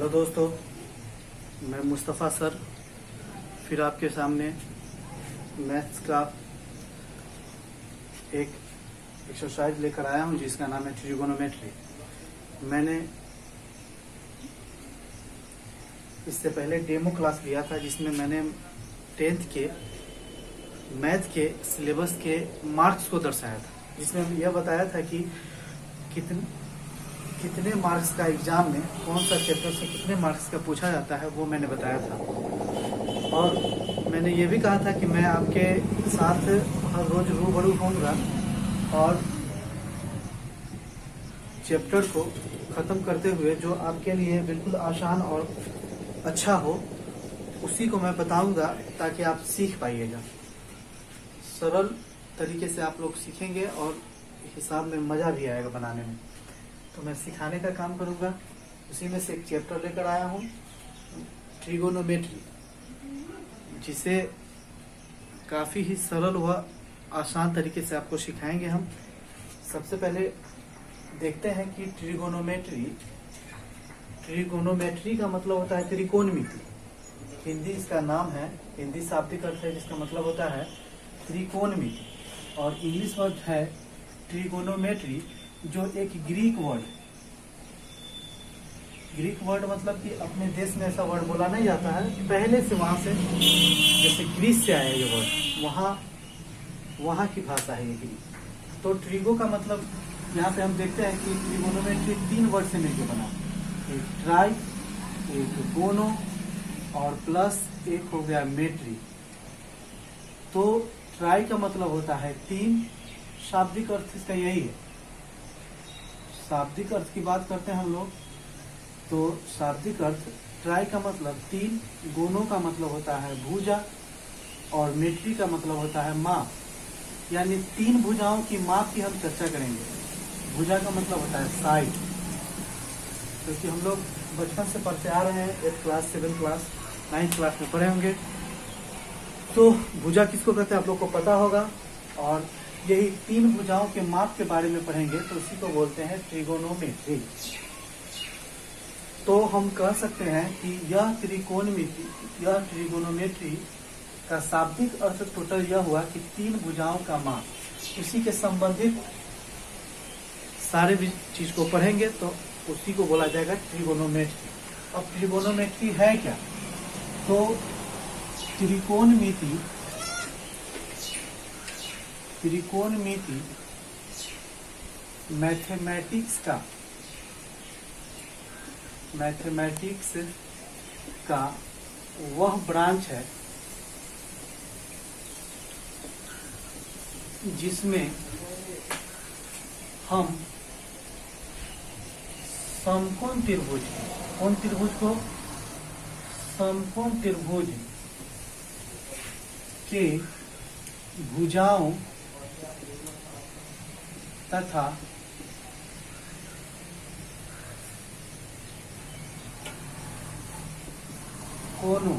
Hello दोस्तों, मैं Mustafa sir फिर आपके सामने मैथ्स का एक एक्सरसाइज लेकर आया हूं जिसका नाम है ट्रिगोनोमेट्री। मैंने इससे पहले डेमो क्लास लिया था जिसमें मैंने 10th के मैथ के सिलेबस के मार्क्स को दर्शाया था, जिसमें यह बताया था कि कितने मार्क्स का एग्जाम में कौन सा चैप्टर से कितने मार्क्स का पूछा जाता है, वो मैंने बताया था। और मैंने ये भी कहा था कि मैं आपके साथ हर रोज रूबरू होऊंगा और चैप्टर को ख़त्म करते हुए जो आपके लिए बिल्कुल आसान और अच्छा हो उसी को मैं बताऊंगा ताकि आप सीख पाइएगा। सरल तरीके से आप लोग सीखेंगे और हिसाब में मज़ा भी आएगा बनाने में। तो मैं सिखाने का काम करूंगा। उसी में से एक चैप्टर लेकर आया हूँ, ट्रिगोनोमेट्री, जिसे काफ़ी ही सरल व आसान तरीके से आपको सिखाएंगे हम। सबसे पहले देखते हैं कि ट्रिगोनोमेट्री का मतलब होता है त्रिकोणमिति। हिंदी इसका नाम है, हिंदी शाब्दिक अर्थ है जिसका मतलब होता है त्रिकोणमिति, और इंग्लिश वर्ड है ट्रिगोनोमेट्री, जो एक ग्रीक वर्ड मतलब कि अपने देश में ऐसा वर्ड बोला नहीं जाता है, पहले से वहां से, जैसे ग्रीस से आया ये वर्ड, वहां की भाषा है ये ग्रीक। तो ट्रिगो का मतलब यहाँ पे हम देखते हैं कि ट्रिगोनोमेट्री 3 वर्ड से मिलकर बना, एक ट्राई, एक गोनो और प्लस एक हो गया मेट्री। तो ट्राई का मतलब होता है 3, शाब्दिक अर्थ इसका यही है। शाब्दिक अर्थ की बात करते हैं हम लोग, तो शाब्दिक अर्थ ट्राई का मतलब 3, गोनो का मतलब होता है भुजा और मेट्री का मतलब होता है माप, यानी 3 भुजाओं की माप की हम चर्चा करेंगे। भुजा का मतलब होता है साइड, क्योंकि हम लोग बचपन से पढ़ते आ रहे हैं, 8th class 7th class 9th class में पढ़े होंगे। तो भुजा किसको कहते हैं आप लोग को पता होगा, और यही 3 भुजाओं के माप के बारे में पढ़ेंगे, तो उसी को बोलते हैं ट्रिगोनोमेट्री। तो हम कह सकते हैं कि यह ट्रिगोनोमेट्री का शाब्दिक अर्थ टोटल यह हुआ कि 3 भुजाओं का माप, उसी के संबंधित सारे भी चीज को पढ़ेंगे तो उसी को बोला जाएगा ट्रिगोनोमेट्री। अब ट्रिगोनोमेट्री है क्या? तो त्रिकोणमिति मैथमेटिक्स का वह ब्रांच है जिसमें हम समकोण त्रिभुज, कौन त्रिभुज को? समकोण त्रिभुज के भुजाओं तथा कोणों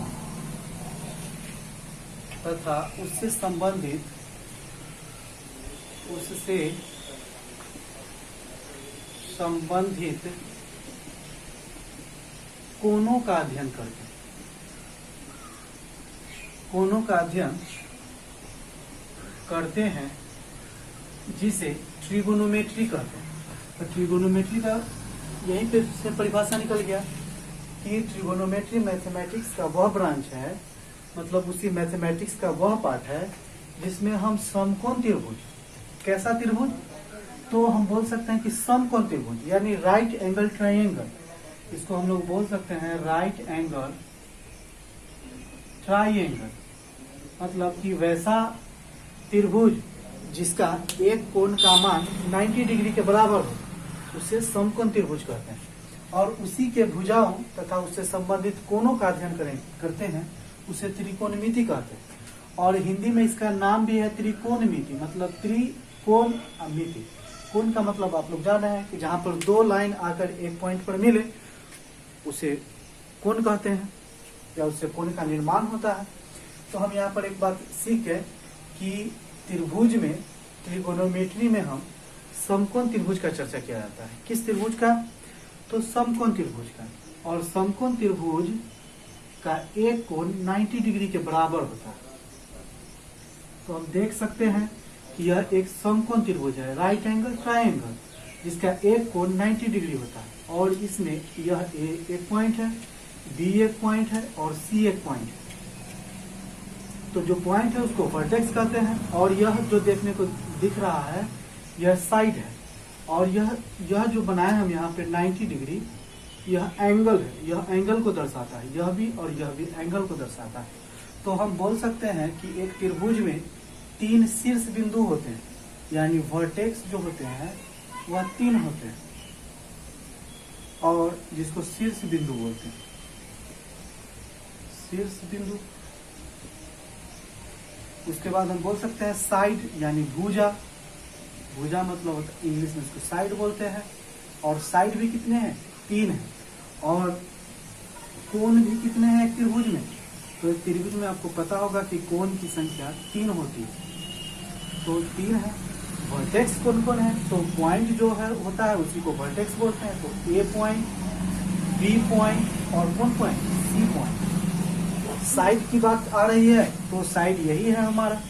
तथा उससे संबंधित कोणों का अध्ययन करते हैं। कोणों का अध्ययन करते हैं जिसे ट्रिगोनोमेट्री कहते हैं। तो ट्रिगोनोमेट्री का यहीं पे से परिभाषा निकल गया कि ट्रिगोनोमेट्री मैथमेटिक्स का वह ब्रांच है, मतलब उसी मैथमेटिक्स का वह पार्ट है जिसमें हम समकोण त्रिभुज, कैसा त्रिभुज? तो हम बोल सकते हैं कि समकोण त्रिभुज, यानी राइट एंगल ट्रायंगल, इसको हम लोग बोल सकते हैं राइट एंगल ट्रायंगल, मतलब कि वैसा त्रिभुज जिसका एक कोण का मान 90 डिग्री के बराबर हो, उसे समकोण त्रिभुज कहते हैं। और उसी के भुजाओं तथा उससे संबंधित कोणों का अध्ययन करते हैं, उसे त्रिकोणमिति कहते हैं। और हिंदी में इसका नाम भी है त्रिकोणमिति, मतलब त्रिकोणमिति। कोण का मतलब आप लोग जान रहे हैं कि जहां पर 2 लाइन आकर एक पॉइंट पर मिले उसे कोण कहते हैं, या उससे कोण का निर्माण होता है। तो हम यहाँ पर एक बात सीख गए कि त्रिभुज में, ट्रिगोनोमेट्री में हम समकोण त्रिभुज का चर्चा किया जाता है। किस त्रिभुज का? तो समकोण त्रिभुज का। और समकोण त्रिभुज का एक कोण 90 डिग्री के बराबर होता है। तो हम देख सकते हैं कि यह एक समकोण त्रिभुज है, राइट एंगल ट्रायंगल, जिसका एक कोण 90 डिग्री होता है। और इसमें यह एक पॉइंट है, बी एक पॉइंट है और सी एक पॉइंट है। तो जो पॉइंट है उसको वर्टेक्स कहते हैं। और यह जो देखने को दिख रहा है यह साइड है। और यह जो बनाए हम यहाँ पे 90 डिग्री, यह एंगल है, यह एंगल को दर्शाता है। यह भी और यह भी एंगल को दर्शाता है। तो हम बोल सकते हैं कि एक त्रिभुज में 3 शीर्ष बिंदु होते हैं, यानी वर्टेक्स जो होते हैं वह 3 होते हैं, और जिसको शीर्ष बिंदु बोलते हैं, शीर्ष बिंदु। उसके बाद हम बोल सकते हैं साइड, यानी भुजा। भुजा मतलब होता है, इंग्लिश में इसको साइड बोलते हैं। और साइड भी कितने हैं? 3 हैं। और कोण भी कितने हैं एक त्रिभुज में? तो एक त्रिभुज में आपको पता होगा कि कोण की संख्या 3 होती है। तो 3 है। वर्टेक्स कौन कौन है? तो पॉइंट जो है होता है उसी को वर्टेक्स बोलते हैं। तो ए पॉइंट, बी पॉइंट और कौन पॉइंट? C point. साइड की बात आ रही है तो साइड यही है हमारा।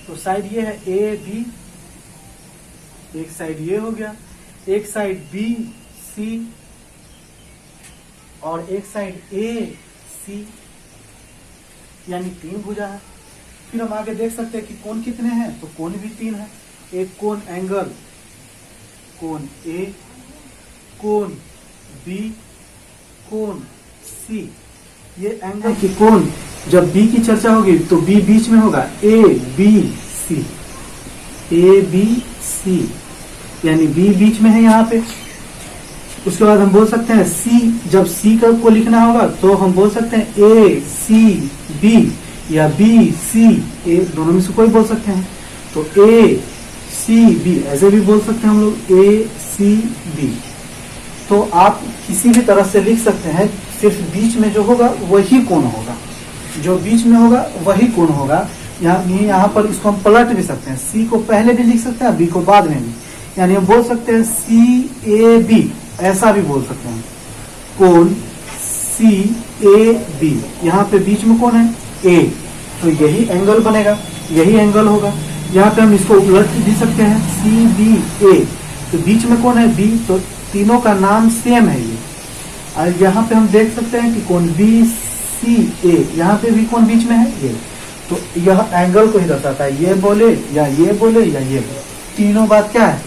तो साइड ये है ए बी, एक साइड ये हो गया, एक साइड बी सी और एक साइड ए सी, यानी 3 भुजा है। फिर हम आगे देख सकते हैं कि कोण कितने हैं? तो कोण भी 3 है। एक कोण एंगल, कोण ए, कोण बी, कोण सी। ये एंगल की कोण जब बी की चर्चा होगी तो बी बीच में होगा, A B C, A B C, यानी बी बीच में है यहाँ पे। उसके बाद हम बोल सकते हैं सी, जब सी को लिखना होगा तो हम बोल सकते हैं ए सी बी या बी सी ए, दोनों में से कोई बोल सकते हैं। तो ए सी बी ऐसे भी बोल सकते हैं हम लोग, ए सी बी। तो आप किसी भी तरह से लिख सकते हैं, सिर्फ बीच में जो होगा वही कोण होगा, जो बीच में होगा वही कोण होगा। यहाँ पर इसको हम पलट भी सकते हैं, सी को पहले भी लिख सकते हैं, बी को बाद में भी। यानी हम बोल सकते हैं सी ए बी, ऐसा भी बोल सकते हैं, कोण सी ए बी। यहाँ पे बीच में कौन है? ए, तो यही एंगल बनेगा, यही एंगल होगा। यहाँ पे हम इसको उलट भी सकते हैं, सी बी ए, तो बीच में कौन है? बी, तो तीनों का नाम सेम है ये। और यहाँ पे हम देख सकते हैं कि कौन बी सी ए, यहाँ पे भी कौन बीच में है? ये। तो यह एंगल को ही दर्शाता है। ये बोले या ये बोले या ये बोले, तीनों बात क्या है?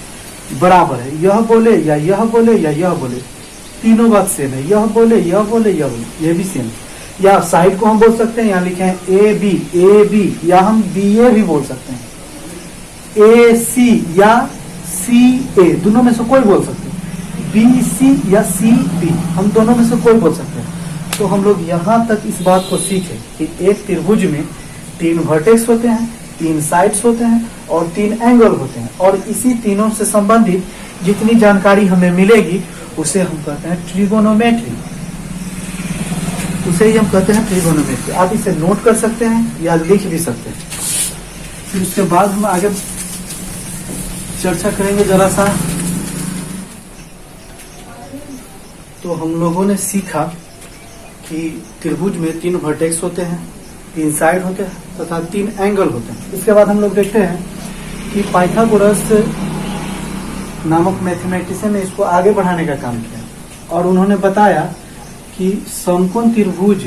बराबर है। यह बोले या यह बोले या यह बोले, तीनों बात सेम है। यह बोले यह बोले यह बोले, ये भी सेम। या साइड को हम बोल सकते हैं, यहाँ लिखे हैं ए बी, या हम बी ए भी बोल सकते हैं, ए सी या सी ए, दोनों में से कोई बोल सकते हैं। बी सी या सी बी, हम दोनों में से कोई बोल सकते हैं। तो हम लोग यहाँ तक इस बात को सीखे कि एक त्रिभुज में 3 वर्टेक्स होते हैं, 3 साइड्स होते हैं और 3 एंगल होते हैं। और इसी तीनों से संबंधित जितनी जानकारी हमें मिलेगी उसे हम कहते हैं ट्रिगोनोमेट्री, उसे ही हम कहते हैं ट्रिगोनोमेट्री। आप इसे नोट कर सकते हैं या लिख भी सकते हैं। फिर उसके बाद हम आगे चर्चा करेंगे जरा सा। तो हम लोगों ने सीखा कि त्रिभुज में 3 वर्टेक्स होते हैं, 3 साइड होते हैं तथा 3 एंगल होते हैं। इसके बाद हम लोग देखते हैं कि पाइथागोरस नामक मैथमेटिशियन ने इसको आगे बढ़ाने का काम किया और उन्होंने बताया कि समकोण त्रिभुज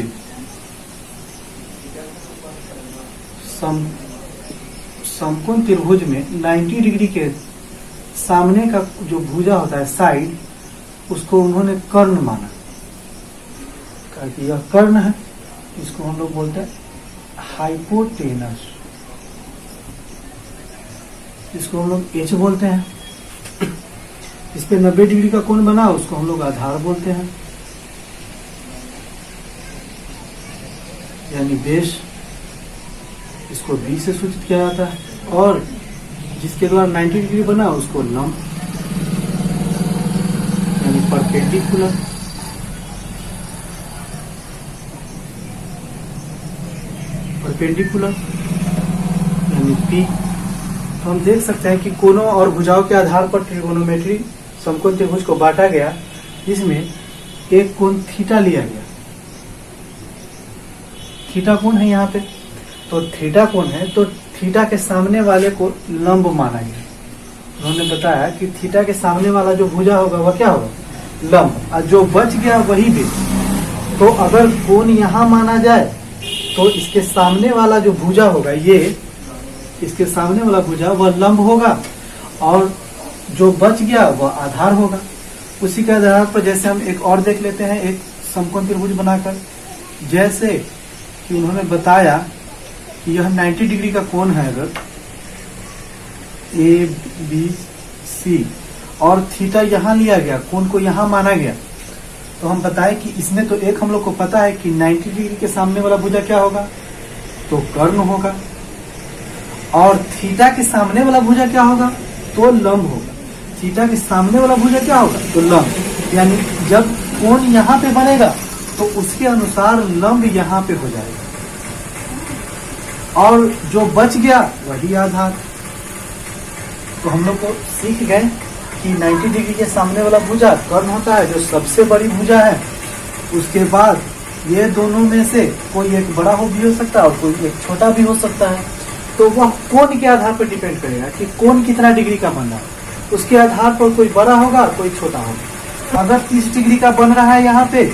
समकोण त्रिभुज में 90 डिग्री के सामने का जो भुजा होता है साइड, उसको उन्होंने कर्ण माना। कहा कि यह कर्ण है, इसको हम लोग बोलते हैं हाइपोटेनस, इसको हम लोग एच बोलते हैं। इस पे 90 डिग्री का कोण बना, उसको हम लोग आधार बोलते हैं, यानी बेस। इसको बी से सूचित किया जाता है। और जिसके द्वारा 90 डिग्री बना उसको लंब, यानी परपेंडिकुलर। परपेंडिकुलर यानी पी। तो हम देख सकते हैं कि कोणों और भुजाओं के आधार पर ट्रिगोनोमेट्री समकोण त्रिभुज को बांटा गया, जिसमें एक कोण थीटा लिया गया, थीटा कोण है यहाँ पे, तो थीटा कोण है तो थीटा के सामने वाले को लंब माना गया। उन्होंने बताया कि थीटा के सामने वाला जो भुजा होगा वह क्या होगा, लंब, और जो बच गया वही भी। तो अगर कोण यहाँ माना जाए तो इसके सामने वाला जो भुजा होगा, ये इसके सामने वाला भुजा वह लंब होगा, और जो बच गया वह आधार होगा। उसी के आधार पर जैसे हम एक और देख लेते हैं, एक समकोण त्रिभुज बनाकर, जैसे कि उन्होंने बताया कि यह 90 डिग्री का कोण है, अगर ए बी सी और थीटा यहाँ लिया गया, कोण को यहाँ माना गया, तो हम बताएं कि इसमें तो एक हम लोग को पता है कि 90 डिग्री के सामने वाला भुजा क्या होगा, तो कर्ण होगा, और थीटा के सामने वाला भुजा क्या होगा, तो लंब होगा। थीटा के सामने वाला भुजा क्या होगा, तो लंब, यानी जब कोण यहाँ पे बनेगा तो उसके अनुसार लंब यहाँ पे हो जाएगा, और जो बच गया वही आधार। तो हम लोग को सीख गए कि 90 डिग्री के सामने वाला भुजा कर्ण होता है, जो सबसे बड़ी भुजा है। उसके बाद ये दोनों में से कोई एक बड़ा हो भी हो सकता है और कोई एक छोटा भी हो सकता है। तो वह कोण के आधार पर डिपेंड करेगा कि कोण कितना डिग्री का बन रहा है, उसके आधार पर कोई बड़ा होगा कोई छोटा होगा। अगर 30 डिग्री का बन रहा है यहाँ पे,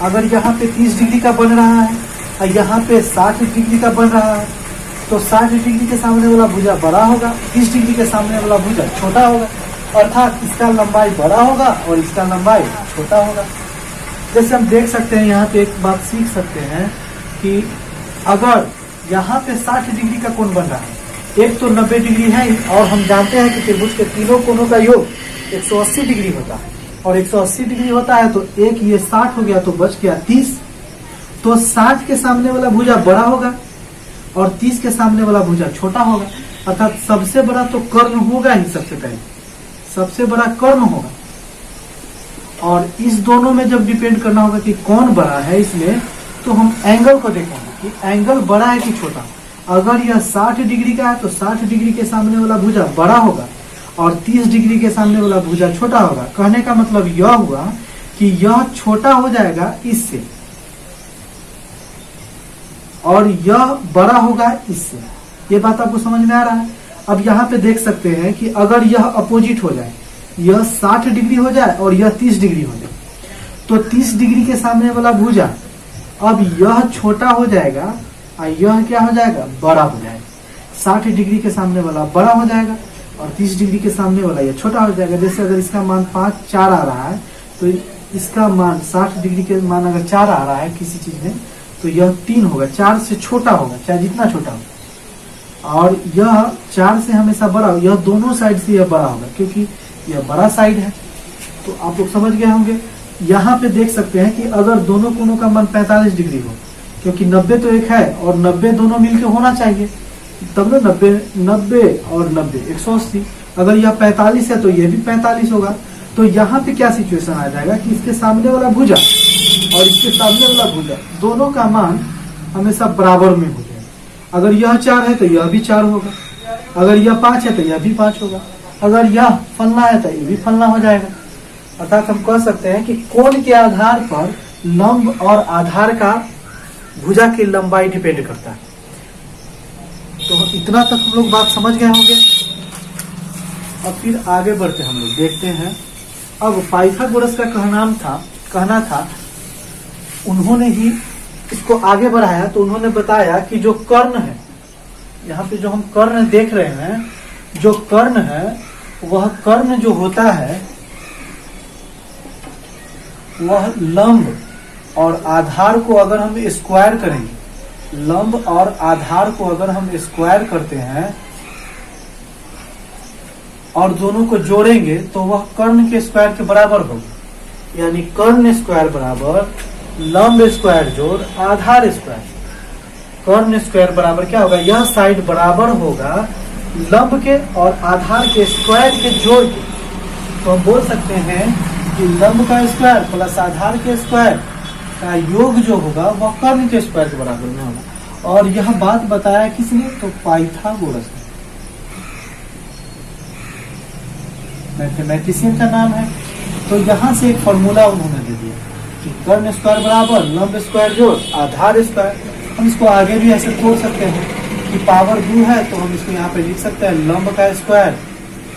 अगर यहाँ पे 30 डिग्री का बन रहा है और यहाँ पे 60 डिग्री का बन रहा है, तो 60 डिग्री के सामने वाला भुजा बड़ा होगा, 30 डिग्री के सामने वाला भुजा छोटा होगा, अर्थात इसका लंबाई बड़ा होगा और इसका लंबाई छोटा होगा। जैसे हम देख सकते हैं, यहाँ पे एक बात सीख सकते हैं कि अगर यहाँ पे 60 डिग्री का कोण बन रहा है, एक तो 90 डिग्री है, और हम जानते हैं कि त्रिभुज के तीनों कोणों का योग 180 डिग्री होता है, और 180 डिग्री होता है, तो एक ये 60 हो गया तो बच गया 30। तो 60 के सामने वाला भुजा बड़ा होगा और 30 के सामने वाला भुजा छोटा होगा, अर्थात सबसे बड़ा तो कर्ण होगा ही, सबसे पहले सबसे बड़ा कर्ण होगा। और इस दोनों में जब डिपेंड करना होगा कि कौन बड़ा है इसमें, तो हम एंगल को देखेंगे कि एंगल बड़ा है कि छोटा। अगर यह 60 डिग्री का है तो 60 डिग्री के सामने वाला भुजा बड़ा होगा और 30 डिग्री के सामने वाला भुजा छोटा होगा। कहने का मतलब यह हुआ कि यह छोटा हो जाएगा इससे और यह बड़ा होगा इससे। ये बात आपको समझ में आ रहा है? अब यहाँ पे देख सकते हैं कि अगर यह अपोजिट हो जाए, यह 60 डिग्री हो जाए और यह 30 डिग्री हो जाए, तो 30 डिग्री के सामने वाला भुजा अब यह छोटा हो जाएगा और यह क्या हो जाएगा, बड़ा हो जाएगा। 60 डिग्री के सामने वाला बड़ा हो जाएगा और 30 डिग्री के सामने वाला यह छोटा हो जाएगा। जैसे अगर इसका मान 5, 4 आ रहा है, तो इसका मान 60 डिग्री के मान अगर 4 आ रहा है किसी चीज में, तो यह 3 होगा, 4 से छोटा होगा, चाहे जितना छोटा हो। और यह 4 से हमेशा बड़ा हो, यह दोनों साइड से यह बड़ा होगा क्योंकि यह बड़ा साइड है। तो आप लोग समझ गए होंगे। यहाँ पे देख सकते हैं कि अगर दोनों कोणों का मान 45 डिग्री हो, क्योंकि 90 तो एक है और 90 दोनों मिलके होना चाहिए, तब ना 90 और 90 180। अगर यह 45 है तो यह भी 45 होगा। तो यहाँ पे क्या सिचुएशन आ जाएगा कि इसके सामने वाला भुजा और इसके सामने वाला भुजा दोनों का मान हमेशा बराबर में हो जाएगा। अगर यह 4 है तो यह भी 4 होगा, अगर यह 5 है तो यह भी 5 होगा, अगर यह फलना है तो यह भी फलना हो जाएगा। अर्थात हम कह सकते हैं कि कोण के आधार पर लंब और आधार का भुजा की लंबाई डिपेंड करता है। तो इतना तक हम लोग बात समझ गए होंगे। अब फिर आगे बढ़ते हम लोग देखते हैं। अब पाइथागोरस का कहना था, उन्होंने ही इसको आगे बढ़ाया। तो उन्होंने बताया कि जो कर्ण है, यहाँ पे जो हम कर्ण देख रहे हैं, जो कर्ण है वह कर्ण जो होता है वह लंब और आधार को अगर हम स्क्वायर करेंगे, लंब और आधार को अगर हम स्क्वायर करते हैं और दोनों को जोड़ेंगे तो वह कर्ण के स्क्वायर के बराबर होगा। यानी कर्ण स्क्वायर बराबर लंब स्क्वायर जोड़ आधार स्क्वायर। कर्ण स्क्वायर बराबर क्या होगा, यह साइड बराबर होगा लंब के और आधार के स्क्वायर के जोड़ के। तो हम बोल सकते हैं कि लंब का स्क्वायर प्लस आधार के स्क्वायर का योग जो होगा वह कर्ण के स्क्वायर के बराबर में होगा। और यह बात बताया किसने, तो पाइथागोरस ने, मैथमेटिशियन का नाम है। तो यहाँ से एक फॉर्मूला उन्होंने दे दिया कि कर्ण स्क्वायर बराबर लंब स्क्वायर जोड़ आधार स्क्वायर। हम इसको आगे भी ऐसे तोड़ सकते हैं कि पावर 2 है तो हम इसको यहाँ पे लिख सकते हैं लंब का स्क्वायर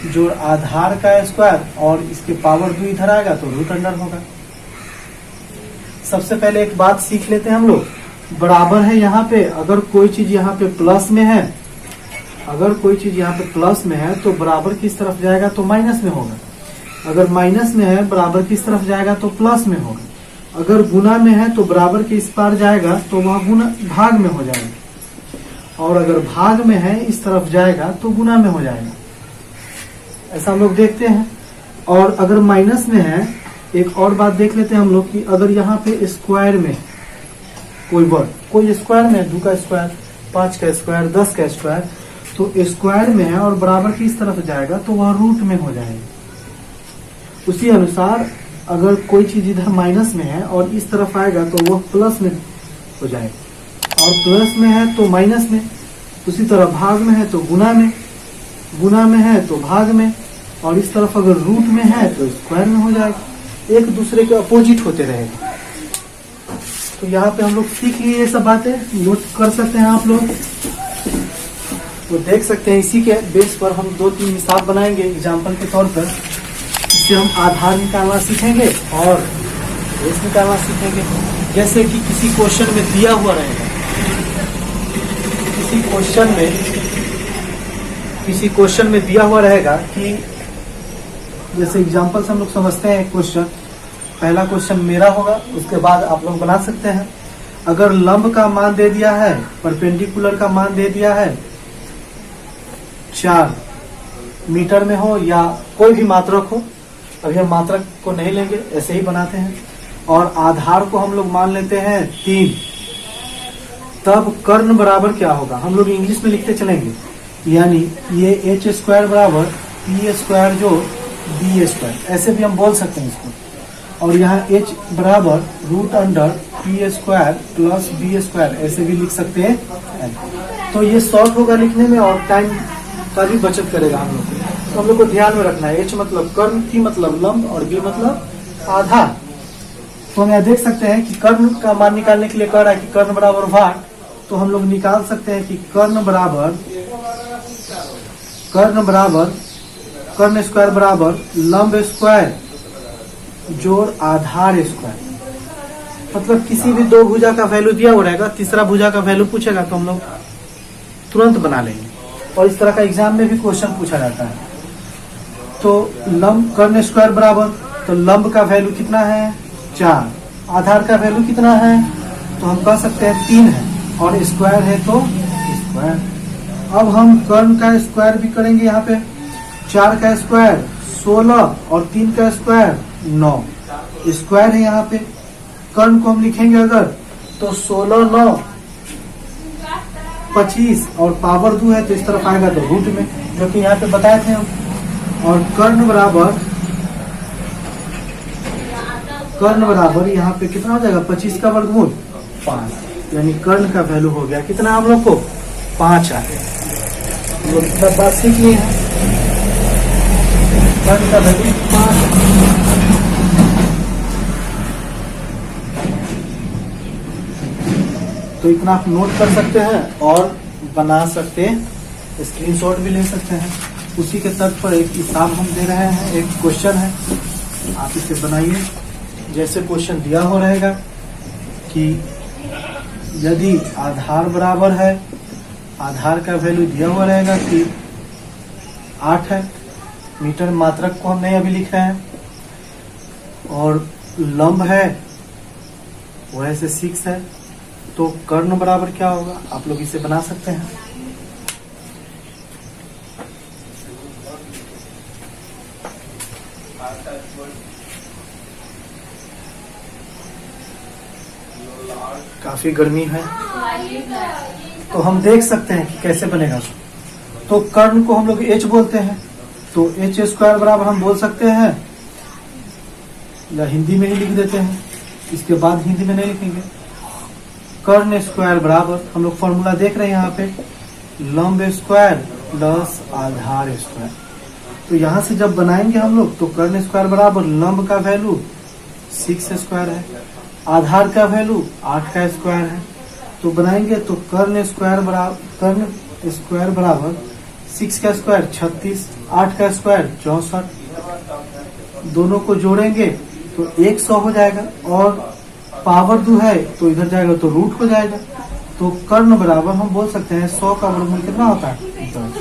जोड़ आधार का स्क्वायर, और इसके पावर 2 इधर आएगा तो रूट अंडर होगा। सबसे पहले एक बात सीख लेते हैं हम लोग, बराबर है यहाँ पे, अगर कोई चीज यहाँ पे प्लस में है, अगर कोई चीज यहाँ पे प्लस में है तो बराबर किस तरफ जाएगा तो माइनस में होगा। अगर माइनस में है बराबर किस तरफ जाएगा तो प्लस में होगा। अगर गुना में है तो बराबर के इस पार जाएगा तो वह गुना भाग में हो जाएगा, और अगर भाग में है इस तरफ जाएगा तो गुना में हो जाएगा। ऐसा हम लोग देखते हैं। और अगर माइनस में है, एक और बात देख लेते हैं हम लोग कि अगर यहाँ पे स्क्वायर में कोई वर्ड, कोई स्क्वायर में 2 का स्क्वायर, 5 का स्क्वायर, 10 का स्क्वायर, तो स्क्वायर में है और बराबर की इस तरफ जाएगा तो वह रूट में हो जाएगा। उसी अनुसार अगर कोई चीज इधर माइनस में है और इस तरफ आएगा तो वह प्लस में हो जाएगा, और प्लस में है तो माइनस में। उसी तरह भाग में है तो गुना में, गुना में है तो भाग में, और इस तरफ अगर रूट में है तो स्क्वायर में हो जाएगा। एक दूसरे के अपोजिट होते रहेगा। तो यहाँ पे हम लोग सीख लिए ये सब बातें, नोट कर सकते हैं आप लोग। तो देख सकते हैं इसी के बेस पर हम 2-3 हिसाब बनाएंगे एग्जाम्पल के तौर पर, इससे हम आधार निकालना सीखेंगे और बेस निकालना सीखेंगे। जैसे कि किसी क्वेश्चन में दिया हुआ रहेगा, किसी क्वेश्चन में दिया हुआ रहेगा कि जैसे एग्जाम्पल से हम लोग समझते हैं एक क्वेश्चन, पहला क्वेश्चन मेरा होगा, उसके बाद आप लोग बना सकते हैं। अगर लंब का मान दे दिया है, परपेंडिकुलर का मान दे दिया है 4 मीटर में हो या कोई भी मात्रक हो, अभी हम मात्रक को नहीं लेंगे, ऐसे ही बनाते हैं, और आधार को हम लोग मान लेते हैं 3, तब कर्ण बराबर क्या होगा हम लोग इंग्लिश में लिखते चलेंगे। यानी ये h स्क्वायर बराबर p स्क्वायर जो b स्क्वायर, ऐसे भी हम बोल सकते हैं इसको। और यहाँ h बराबर root under p square plus b square, ऐसे भी लिख सकते हैं। तो ये शॉर्ट होगा लिखने में और टाइम का भी बचत करेगा हम लोग को। तो हम लोग को ध्यान में रखना है, h मतलब कर्ण, p मतलब लंब और b मतलब आधार। तो हम यहाँ देख सकते हैं कि कर्ण का मान निकालने के लिए कह रहा है कि कर्ण बराबर भाग, तो हम लोग निकाल सकते हैं कि कर्ण स्क्वायर बराबर लंब स्क्वायर जोड़ आधार स्क्वायर। मतलब किसी भी 2 भुजा का वैल्यू दिया हुआ रहेगा, तीसरा भुजा का वैल्यू पूछेगा तो हम लोग तुरंत बना लेंगे, और इस तरह का एग्जाम में भी क्वेश्चन पूछा जाता है। तो लंब कर्ण स्क्वायर बराबर, तो लंब का वैल्यू कितना है 4, आधार का वैल्यू कितना है तो हम कह सकते हैं 3 है, और स्क्वायर है तो स्क्वायर। अब हम कर्ण का स्क्वायर भी करेंगे। यहाँ पे 4 का स्क्वायर 16 और 3 का स्क्वायर 9, स्क्वायर है यहाँ पे। कर्ण को हम लिखेंगे अगर तो 16 9 25 और पावर 2 है तो इस तरफ आएगा तो रूट में, जो कि यहाँ पे बताए थे हम। और कर्ण बराबर यहाँ पे कितना हो जाएगा 25 का वर्गमूल 5, यानी कर्ण का वैल्यू हो गया कितना हम लोग को 5 आ गया। हम लोग इतना बात सीख लिए हैं, कर्ण का वैल्यू 5। तो इतना आप नोट कर सकते हैं और बना सकते हैं, स्क्रीनशॉट भी ले सकते हैं। उसी के तर्क पर एक हिसाब हम दे रहे हैं, एक क्वेश्चन है, आप इसे बनाइए। जैसे क्वेश्चन दिया हो रहेगा कि यदि आधार बराबर है, आधार का वैल्यू दिया हुआ रहेगा कि 8 है, मीटर मात्रक को हम नहीं अभी लिख रहे हैं, और लंब है वो ऐसे 6 है, तो कर्ण बराबर क्या होगा आप लोग इसे बना सकते हैं। काफी गर्मी है तो हम देख सकते हैं कि कैसे बनेगा। तो कर्ण को हम लोग h बोलते हैं, तो h स्क्वायर बराबर हम बोल सकते हैं, या हिंदी में ही लिख देते हैं, इसके बाद हिंदी में नहीं लिखेंगे। कर्ण स्क्वायर बराबर हम लोग फॉर्मूला देख रहे हैं यहाँ पे, लंब स्क्वायर प्लस आधार स्क्वायर। तो यहाँ से जब बनाएंगे हम लोग तो कर्ण स्क्वायर बराबर लंब का वैल्यू 6 स्क्वायर है आधार का वैल्यू 8 का स्क्वायर है, तो बनाएंगे तो कर्ण स्क्वायर बराबर 6 का स्क्वायर 36, 8 का स्क्वायर 64, दोनों को जोड़ेंगे तो 100 हो जाएगा, और पावर 2 है तो इधर जाएगा तो रूट हो जाएगा। तो कर्ण बराबर हम बोल सकते हैं 100 का वर्गमूल कितना होता है, 10।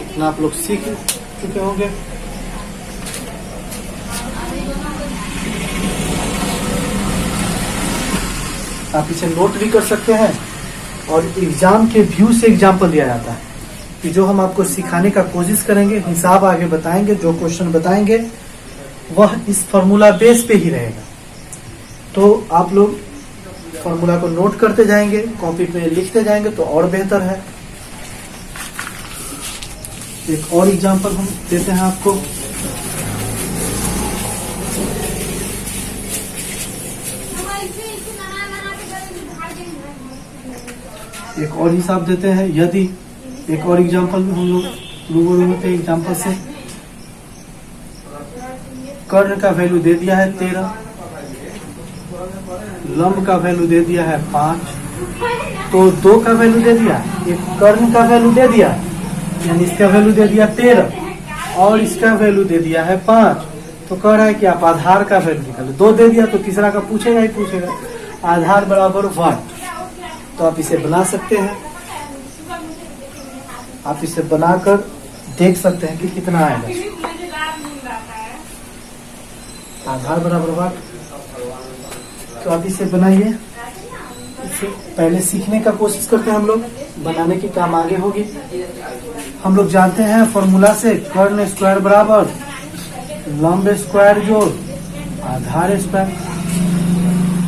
इतना आप लोग सीख चुके होंगे। आप इसे नोट भी कर सकते हैं, और एग्जाम के व्यू से एग्जाम्पल दिया जाता है कि जो हम आपको सिखाने का कोशिश करेंगे, हिसाब आगे बताएंगे, जो क्वेश्चन बताएंगे वह इस फॉर्मूला बेस पे ही रहेगा। तो आप लोग फॉर्मूला को नोट करते जाएंगे, कॉपी पे लिखते जाएंगे तो और बेहतर है। एक और एग्जाम्पल हम देते हैं आपको। एक और हिसाब देते हैं, यदि एक और एग्जाम्पल में हम लोग रूबरू होते हैं एग्जाम्पल से। कर्ण का वैल्यू दे दिया है 13, लंब का वैल्यू दे दिया है 5, तो 2 का वैल्यू दे दिया, एक कर्ण का वैल्यू दे दिया, यानी इसका वैल्यू दे दिया 13 और इसका वैल्यू दे दिया है 5। तो कह रहा है कि आप आधार का वैल्यू निकालो। 2 दे दिया तो तीसरा का पूछेगा ही पूछेगा। आधार बराबर 1, तो आप इसे बना सकते हैं। आप इसे बनाकर देख सकते हैं कि कितना आएगा। आधार बराबर 1, तो आप इसे बनाइए। इसे पहले सीखने का कोशिश करते हैं हम लोग, बनाने की काम आगे होगी। हम लोग जानते हैं फॉर्मूला से, कर्ण स्क्वायर बराबर लंब स्क्वायर जोड़ आधार स्क्वायर।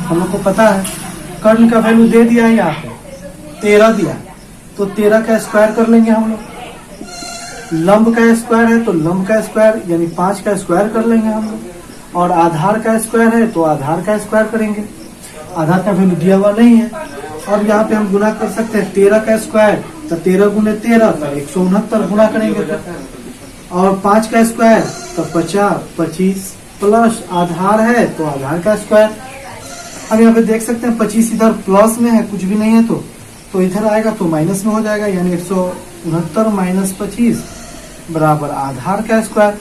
हम लोग को पता है कर्ण का वैल्यू दे दिया है, यहाँ पे 13 दिया, तो 13 का स्क्वायर कर लेंगे हम लोग। लंब का स्क्वायर है तो लंब का स्क्वायर यानी 5 का स्क्वायर कर लेंगे हम लोग, और आधार का स्क्वायर है तो आधार का स्क्वायर करेंगे। आधार का वैल्यू दिया हुआ नहीं है, और यहाँ पे हम गुना कर सकते हैं 13 का स्क्वायर, तो 13 गुने 13 तो 169 गुना करेंगे तो, और 5 का स्क्वायर तो 50, 25 प्लस आधार है तो आधार का स्क्वायर। अब यहाँ पे देख सकते हैं 25 इधर प्लस में है, कुछ भी नहीं है तो इधर आएगा तो माइनस में हो जाएगा, यानी 169 माइनस 25 बराबर आधार का स्क्वायर।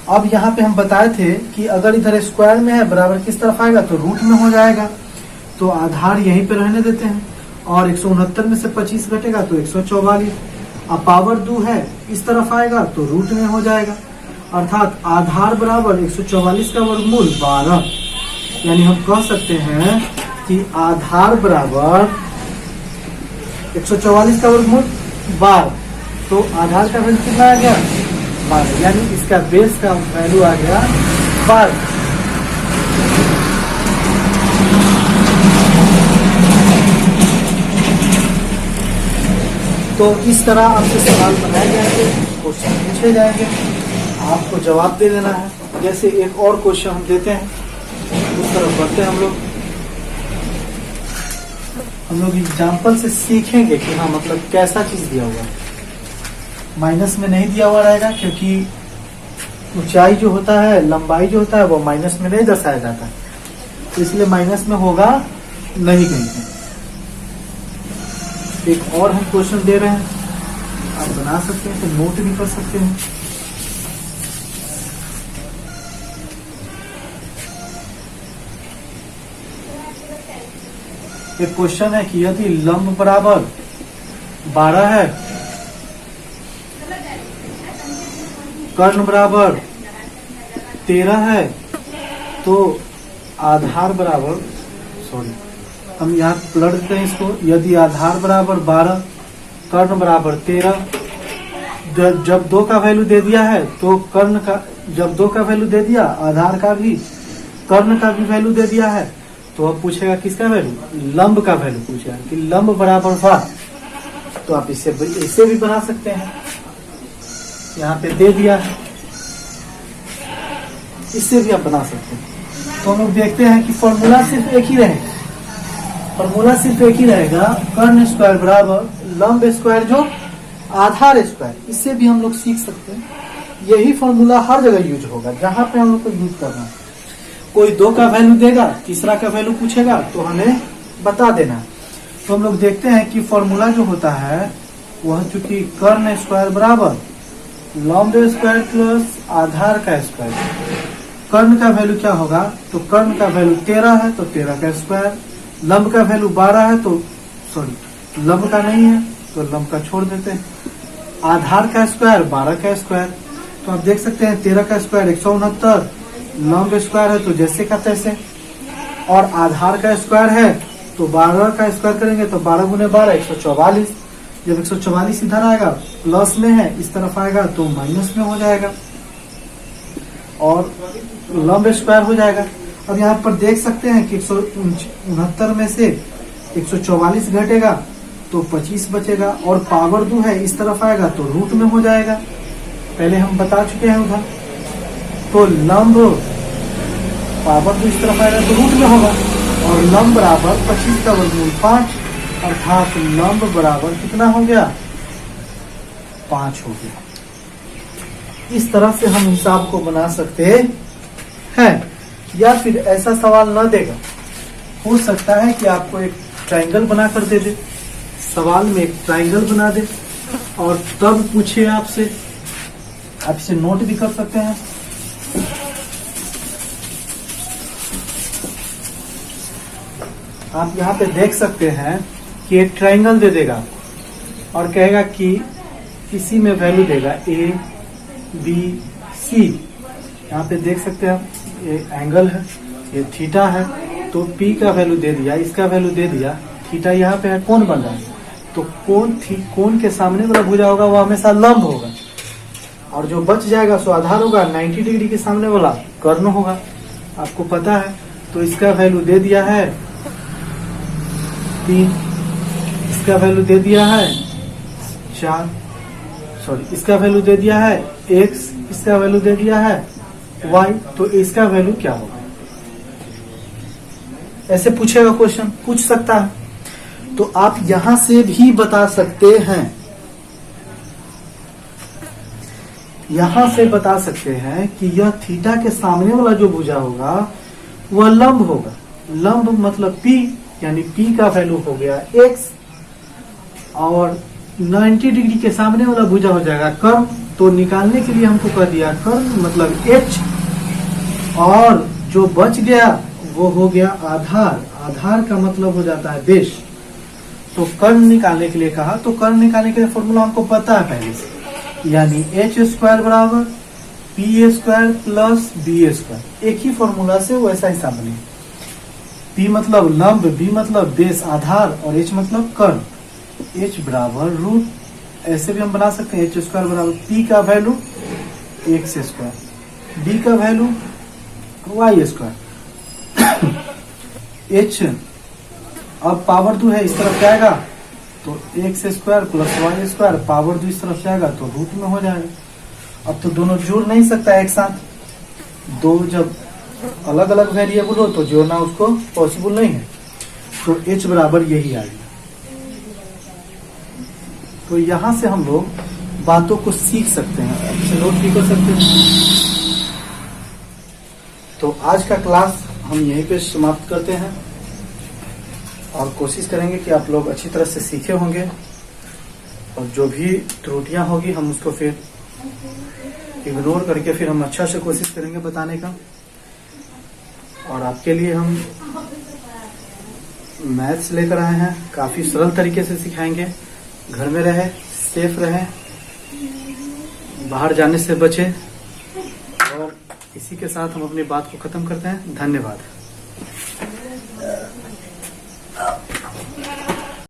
अब यहाँ पे हम बताए थे कि अगर इधर स्क्वायर में है बराबर किस तरफ आएगा तो रूट में हो जाएगा, तो आधार यहीं पे रहने देते हैं, और 169 में से 25 घटेगा तो 144। अब पावर 2 है इस तरफ आएगा तो रूट में हो जाएगा, अर्थात आधार बराबर 144 का वर्गमूल 12। यानी हम कह सकते हैं कि आधार बराबर 144 का वर्गमूल 12, तो आधार का वैल्यू कितना आ गया 12, यानी इसका बेस का वैल्यू आ गया 12। तो इस तरह आपसे सवाल बनाए जाएंगे, क्वेश्चन पूछे जाएंगे, आपको जवाब दे देना है। जैसे एक और क्वेश्चन हम देते हैं, उस तरफ बढ़ते हैं हम लोग एग्जाम्पल से सीखेंगे कि हाँ मतलब कैसा चीज दिया हुआ है। माइनस में नहीं दिया हुआ रहेगा, क्योंकि ऊंचाई जो होता है, लंबाई जो होता है वो माइनस में नहीं दर्शाया जाता, तो इसलिए माइनस में होगा नहीं कहीं पे। एक और हम क्वेश्चन दे रहे हैं, आप बना सकते हैं तो नोट भी कर सकते हैं। एक क्वेश्चन है कि यदि लंब बराबर 12 है, कर्ण बराबर 13 है, तो आधार बराबर हम यहाँ पलट देते हैं इसको। यदि आधार बराबर 12, कर्ण बराबर 13, जब 2 का वैल्यू दे दिया है तो कर्ण का, जब 2 का वैल्यू दे दिया, आधार का भी कर्ण का भी वैल्यू दे दिया है, तो अब पूछेगा किसका वैल्यू, लंब का वैल्यू पूछेगा कि लंब बराबर 12। तो आप इसे भी बना सकते हैं, यहाँ पे दे दिया है, इससे भी आप बना सकते हैं। तो हम लोग देखते हैं कि फॉर्मूला सिर्फ एक ही रहेगा, फॉर्मूला सिर्फ एक ही रहेगा, कर्ण स्क्वायर बराबर लंब स्क्वायर जो आधार स्क्वायर। इससे भी हम लोग सीख सकते हैं, यही फॉर्मूला हर जगह यूज होगा जहां पे हम लोग को यूज करना है। कोई 2 का वैल्यू देगा, तीसरा का वैल्यू पूछेगा तो हमें बता देना। तो हम लोग देखते हैं कि फॉर्मूला जो होता है वह चूंकि कर्ण स्क्वायर बराबर लंब स्क्वायर प्लस आधार का स्क्वायर। कर्ण का वैल्यू क्या होगा, तो कर्ण का वैल्यू 13 है तो 13 का स्क्वायर, लंब का वैल्यू 12 है तो लंब का नहीं है तो लंब का छोड़ देते हैं, आधार का स्क्वायर 12 का स्क्वायर। तो आप देख सकते हैं 13 का स्क्वायर 169, लंब स्क्वायर है तो जैसे का तैसे, और आधार का स्क्वायर है तो 12 का स्क्वायर करेंगे तो 12 गुने 12 144। जब 144 इधर आएगा प्लस में है, इस तरफ आएगा तो माइनस में हो जाएगा और लंब स्क्वायर हो जाएगा। अब यहाँ पर देख सकते हैं कि 169 में से 144 घटेगा तो 25 बचेगा और पावर 2 है इस तरफ आएगा तो रूट में हो जाएगा, पहले हम बता चुके हैं उधर। तो लंब पावर 2 इस तरफ आएगा तो रूट में होगा और लंब बराबर 25 का वर्गमूल 5, अर्थात लंब बराबर कितना हो गया, 5 हो गया। इस तरह से हम हिसाब को बना सकते हैं। या फिर ऐसा सवाल न देगा, हो सकता है कि आपको एक ट्रायंगल बना कर दे दे, सवाल में एक ट्रायंगल बना दे और तब पूछे आपसे, आप इसे नोट भी कर सकते हैं। आप यहाँ पे देख सकते हैं कि एक ट्रायंगल दे देगा और कहेगा कि इसी में वैल्यू देगा A B C। यहाँ पे देख सकते हैं ये एंगल है, ये थीटा है, तो P का वैल्यू दे दिया, इसका वैल्यू दे दिया, थीटा यहाँ पे है, कोण बन रहा है तो कोण के सामने वाला भुजा होगा वो हमेशा लंब होगा और जो बच जाएगा सो आधार होगा, 90 डिग्री के सामने वाला कर्ण होगा, आपको पता है। तो इसका वैल्यू दे दिया है 3, इसका वैल्यू दे दिया है 4, इसका वैल्यू दे दिया है x, इसका वैल्यू दे दिया है y, तो इसका वैल्यू क्या होगा, ऐसे पूछेगा क्वेश्चन, पूछ सकता है। तो आप यहां से भी बता सकते हैं, यहां से बता सकते हैं कि यह थीटा के सामने वाला जो भुजा होगा वह लंब होगा। लंब मतलब P, यानी P का वैल्यू हो गया x और 90 डिग्री के सामने वाला भुजा हो जाएगा कर्ण। तो निकालने के लिए हमको कह दिया कर्ण मतलब h और जो बच गया वो हो गया आधार। आधार का मतलब हो जाता है बेस। तो कर्ण निकालने के लिए कहा, तो कर्ण निकालने के लिए फॉर्मूला हमको पता है पहले से, यानी h स्क्वायर बराबर p square plus b square. एक ही फॉर्मूला से वैसा हिसाब बने। p मतलब लंब, b मतलब बेस आधार और h मतलब कर्ण। h बराबर रूट, ऐसे भी हम बना सकते हैं, h स्क्वायर बराबर p का वैल्यू x स्क्वायर, b का वैल्यू y स्क्वायर। h अब पावर 2 है इस तरफ जाएगा तो x square plus y square, power 2 इस तरफ जाएगा तो रूट में हो जाएगा। अब तो दोनों जोड़ नहीं सकता एक साथ, दो जब अलग अलग वेरिएबल हो तो जोड़ना उसको पॉसिबल नहीं है, तो h बराबर यही आ गया। तो यहां से हम लोग बातों को सीख सकते हैं, इसे नोट भी कर सकते हैं। तो आज का क्लास हम यहीं पे समाप्त करते हैं और कोशिश करेंगे कि आप लोग अच्छी तरह से सीखे होंगे और जो भी त्रुटियां होगी हम उसको फिर इग्नोर करके फिर हम अच्छा से कोशिश करेंगे बताने का। और आपके लिए हम मैथ्स लेकर आए हैं, काफी सरल तरीके से सिखाएंगे। घर में रहे, सेफ रहे, बाहर जाने से बचे। और इसी के साथ हम अपनी बात को खत्म करते हैं। धन्यवाद।